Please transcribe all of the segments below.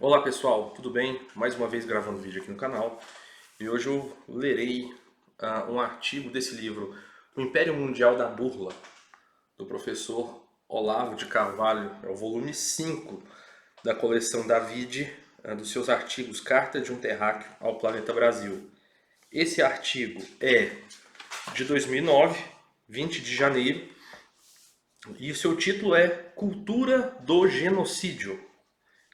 Olá pessoal, tudo bem? Mais uma vez gravando vídeo aqui no canal e hoje eu lerei um artigo desse livro, O Império Mundial da Burla, do professor Olavo de Carvalho. É o volume 5 da coleção David, dos seus artigos Carta de um Terráqueo ao Planeta Brasil. Esse artigo é de 2009, 20 de janeiro, e o seu título é Cultura do Genocídio.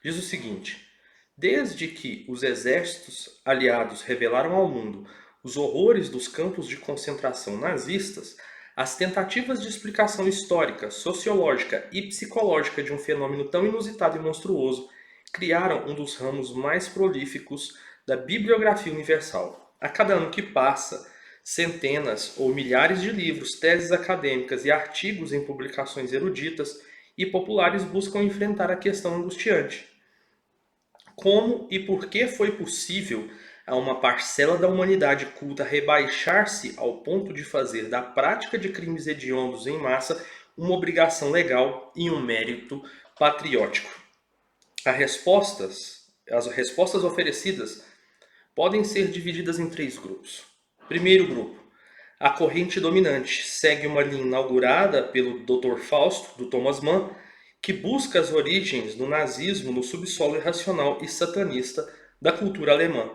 Diz o seguinte: desde que os exércitos aliados revelaram ao mundo os horrores dos campos de concentração nazistas, as tentativas de explicação histórica, sociológica e psicológica de um fenômeno tão inusitado e monstruoso criaram um dos ramos mais prolíficos da bibliografia universal. A cada ano que passa, centenas ou milhares de livros, teses acadêmicas e artigos em publicações eruditas e populares buscam enfrentar a questão angustiante: como e por que foi possível a uma parcela da humanidade culta rebaixar-se ao ponto de fazer da prática de crimes hediondos em massa uma obrigação legal e um mérito patriótico? As respostas oferecidas podem ser divididas em três grupos. Primeiro grupo: a corrente dominante segue uma linha inaugurada pelo Dr. Fausto, do Thomas Mann, que busca as origens do nazismo no subsolo irracional e satanista da cultura alemã.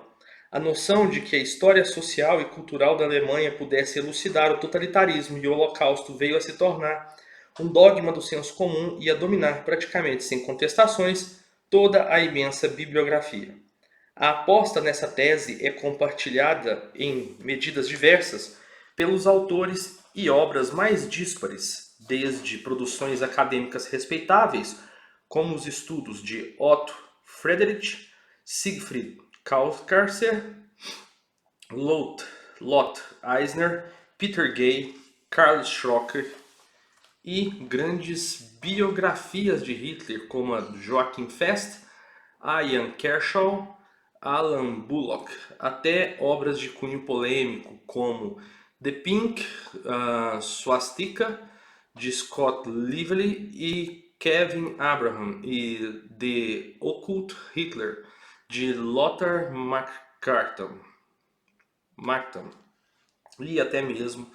A noção de que a história social e cultural da Alemanha pudesse elucidar o totalitarismo e o Holocausto veio a se tornar um dogma do senso comum e a dominar praticamente sem contestações toda a imensa bibliografia. A aposta nessa tese é compartilhada em medidas diversas pelos autores e obras mais díspares, desde produções acadêmicas respeitáveis, como os estudos de Otto Friedrich, Siegfried Kautsky, Lot Eisner, Peter Gay, Karl Schroeder, e grandes biografias de Hitler, como a Joachim Fest, Ian Kershaw, Alan Bullock, até obras de cunho polêmico como The Pink Swastika, de Scott Lively, e Kevin Abraham, e The Occult Hitler, de Lothar Markham, e até mesmo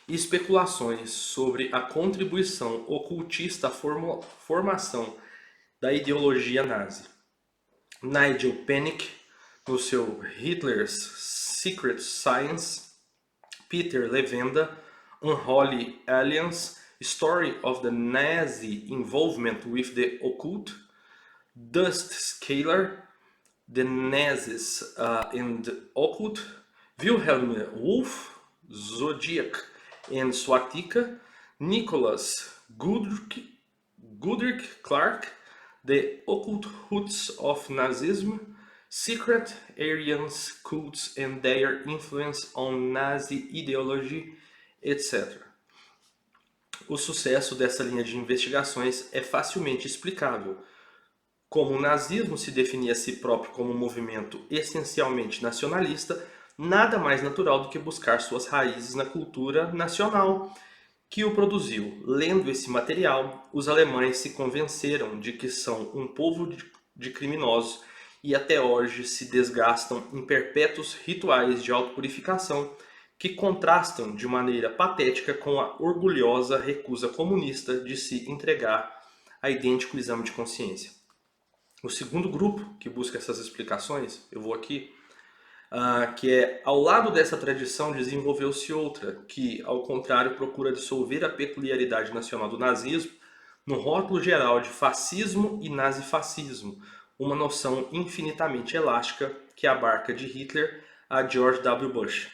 especulações sobre a contribuição ocultista à formação da ideologia nazi. Nigel Pennick, no seu Hitler's Secret Science, Peter Levenda, Unholy Alliance, Story of the Nazi Involvement with the Occult, Dust Scalar, The Nazis and the Occult, Wilhelm Wolff, Zodiac and Swatika, Nicholas Goodrich Clark, The Occult Roots of Nazism, Secret Aryan Cults and Their Influence on Nazi Ideology, etc. O sucesso dessa linha de investigações é facilmente explicável. Como o nazismo se definia a si próprio como um movimento essencialmente nacionalista, nada mais natural do que buscar suas raízes na cultura nacional que o produziu. Lendo esse material, os alemães se convenceram de que são um povo de criminosos e até hoje se desgastam em perpétuos rituais de autopurificação que contrastam de maneira patética com a orgulhosa recusa comunista de se entregar a idêntico exame de consciência. O segundo grupo que busca essas explicações, eu vou aqui, que é, ao lado dessa tradição desenvolveu-se outra, que, ao contrário, procura dissolver a peculiaridade nacional do nazismo no rótulo geral de fascismo e nazifascismo, uma noção infinitamente elástica que abarca de Hitler a George W. Bush,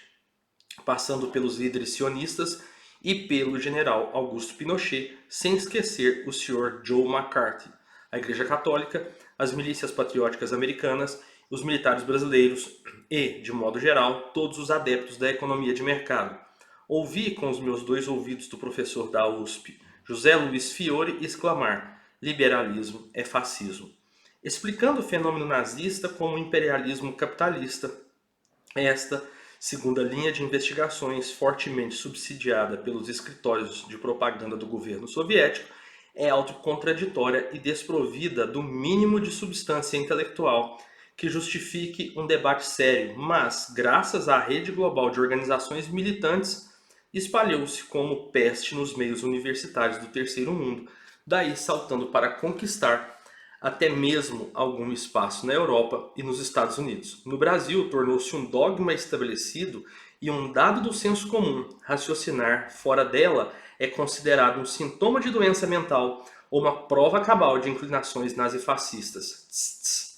passando pelos líderes sionistas e pelo general Augusto Pinochet, sem esquecer o Sr. Joe McCarthy, a Igreja Católica, as milícias patrióticas americanas, os militares brasileiros e, de modo geral, todos os adeptos da economia de mercado. Ouvi com os meus dois ouvidos do professor da USP, José Luiz Fiore, exclamar: liberalismo é fascismo, explicando o fenômeno nazista como imperialismo capitalista. Esta, segundo a linha de investigações fortemente subsidiada pelos escritórios de propaganda do governo soviético, é autocontraditória e desprovida do mínimo de substância intelectual que justifique um debate sério, mas, graças à rede global de organizações militantes, espalhou-se como peste nos meios universitários do terceiro mundo, daí saltando para conquistar até mesmo algum espaço na Europa e nos Estados Unidos. No Brasil, tornou-se um dogma estabelecido e um dado do senso comum. Raciocinar fora dela é considerado um sintoma de doença mental ou uma prova cabal de inclinações nazifascistas. Tss, tss.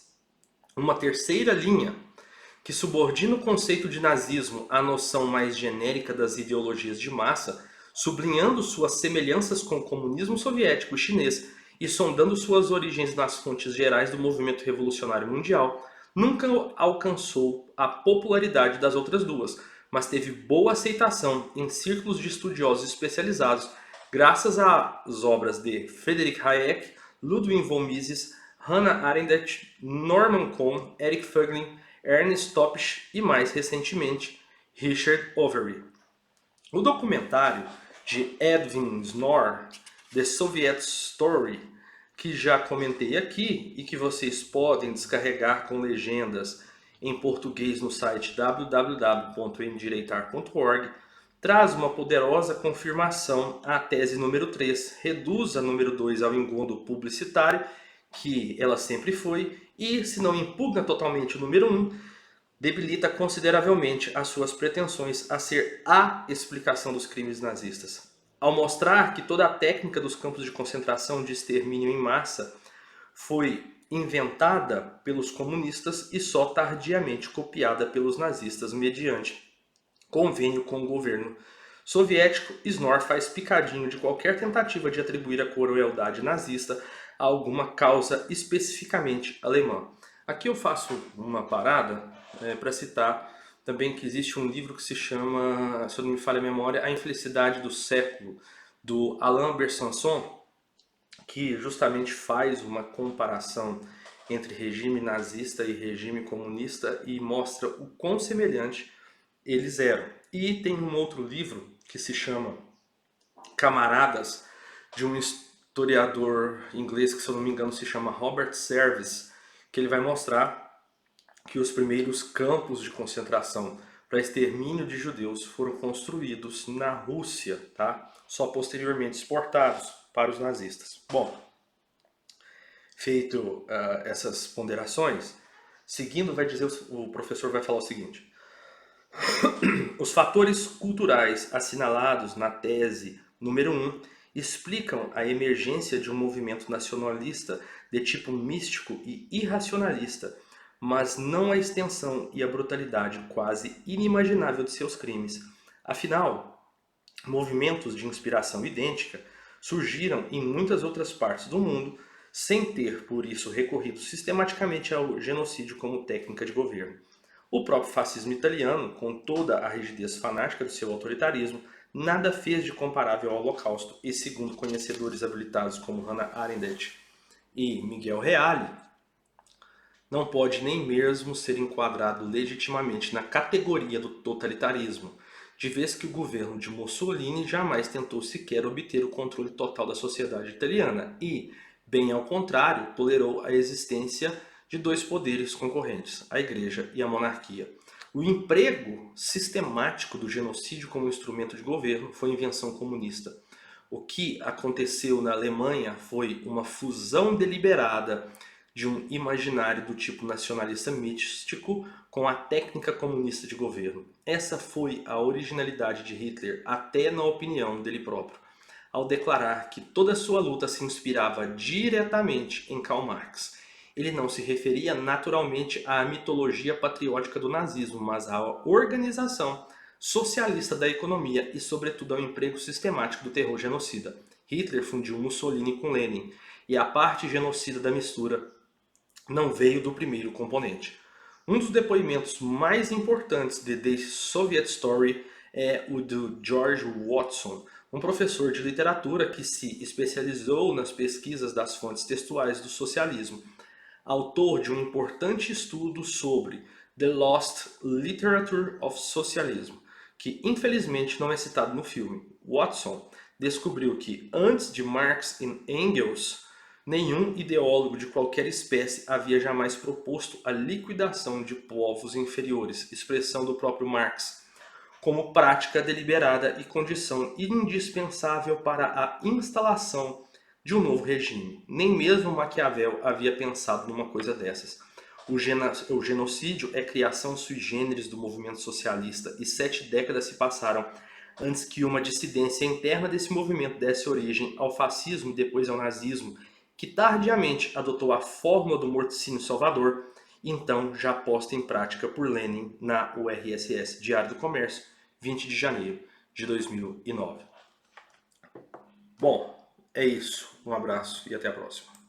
Uma terceira linha, que subordina o conceito de nazismo à noção mais genérica das ideologias de massa, sublinhando suas semelhanças com o comunismo soviético e chinês e sondando suas origens nas fontes gerais do movimento revolucionário mundial, nunca alcançou a popularidade das outras duas, mas teve boa aceitação em círculos de estudiosos especializados, graças às obras de Friedrich Hayek, Ludwig von Mises, Hannah Arendt, Norman Cohn, Eric Voegelin, Ernst Topsch e, mais recentemente, Richard Overy. O documentário de Edwin Snor, The Soviet Story, que já comentei aqui e que vocês podem descarregar com legendas em português no site www.endireitar.org, traz uma poderosa confirmação à tese número 3, reduz a número 2 ao engodo publicitário, que ela sempre foi, e, se não impugna totalmente o número 1, debilita consideravelmente as suas pretensões a ser a explicação dos crimes nazistas. Ao mostrar que toda a técnica dos campos de concentração de extermínio em massa foi inventada pelos comunistas e só tardiamente copiada pelos nazistas mediante convênio com o governo soviético, Snor faz picadinho de qualquer tentativa de atribuir a crueldade nazista a alguma causa especificamente alemã. Aqui eu faço uma parada para citar também que existe um livro que se chama, se eu não me falha a memória, A Infelicidade do Século, do Alain Besançon, que justamente faz uma comparação entre regime nazista e regime comunista e mostra o quão semelhante eles eram. E tem um outro livro que se chama Camaradas, de um historiador inglês que, se eu não me engano, se chama Robert Service, que ele vai mostrar que os primeiros campos de concentração para extermínio de judeus foram construídos na Rússia, tá? Só posteriormente exportados para os nazistas. Bom, feito essas ponderações, seguindo vai dizer, o professor vai falar o seguinte: os fatores culturais assinalados na tese número 1 explicam a emergência de um movimento nacionalista de tipo místico e irracionalista, mas não a extensão e a brutalidade quase inimaginável de seus crimes. Afinal, movimentos de inspiração idêntica surgiram em muitas outras partes do mundo, sem ter, por isso, recorrido sistematicamente ao genocídio como técnica de governo. O próprio fascismo italiano, com toda a rigidez fanática do seu autoritarismo, nada fez de comparável ao Holocausto, e segundo conhecedores habilitados como Hannah Arendt e Miguel Reale, não pode nem mesmo ser enquadrado legitimamente na categoria do totalitarismo, de vez que o governo de Mussolini jamais tentou sequer obter o controle total da sociedade italiana e, bem ao contrário, tolerou a existência de dois poderes concorrentes, a Igreja e a monarquia. O emprego sistemático do genocídio como instrumento de governo foi invenção comunista. O que aconteceu na Alemanha foi uma fusão deliberada de um imaginário do tipo nacionalista místico com a técnica comunista de governo. Essa foi a originalidade de Hitler, até na opinião dele próprio, ao declarar que toda sua luta se inspirava diretamente em Karl Marx. Ele não se referia naturalmente à mitologia patriótica do nazismo, mas à organização socialista da economia e, sobretudo, ao emprego sistemático do terror genocida. Hitler fundiu Mussolini com Lenin, e a parte genocida da mistura não veio do primeiro componente. Um dos depoimentos mais importantes de The Soviet Story é o do George Watson, um professor de literatura que se especializou nas pesquisas das fontes textuais do socialismo, autor de um importante estudo sobre The Lost Literature of Socialism, que infelizmente não é citado no filme. Watson descobriu que, antes de Marx e Engels, nenhum ideólogo de qualquer espécie havia jamais proposto a liquidação de povos inferiores, expressão do próprio Marx, como prática deliberada e condição indispensável para a instalação de um novo regime. Nem mesmo Maquiavel havia pensado numa coisa dessas. O genocídio é criação sui generis do movimento socialista e 7 décadas se passaram antes que uma dissidência interna desse movimento desse origem ao fascismo e depois ao nazismo, que tardiamente adotou a fórmula do morticínio salvador, então já posta em prática por Lenin na URSS. Diário do Comércio, 20 de janeiro de 2009. Bom, é isso. Um abraço e até a próxima.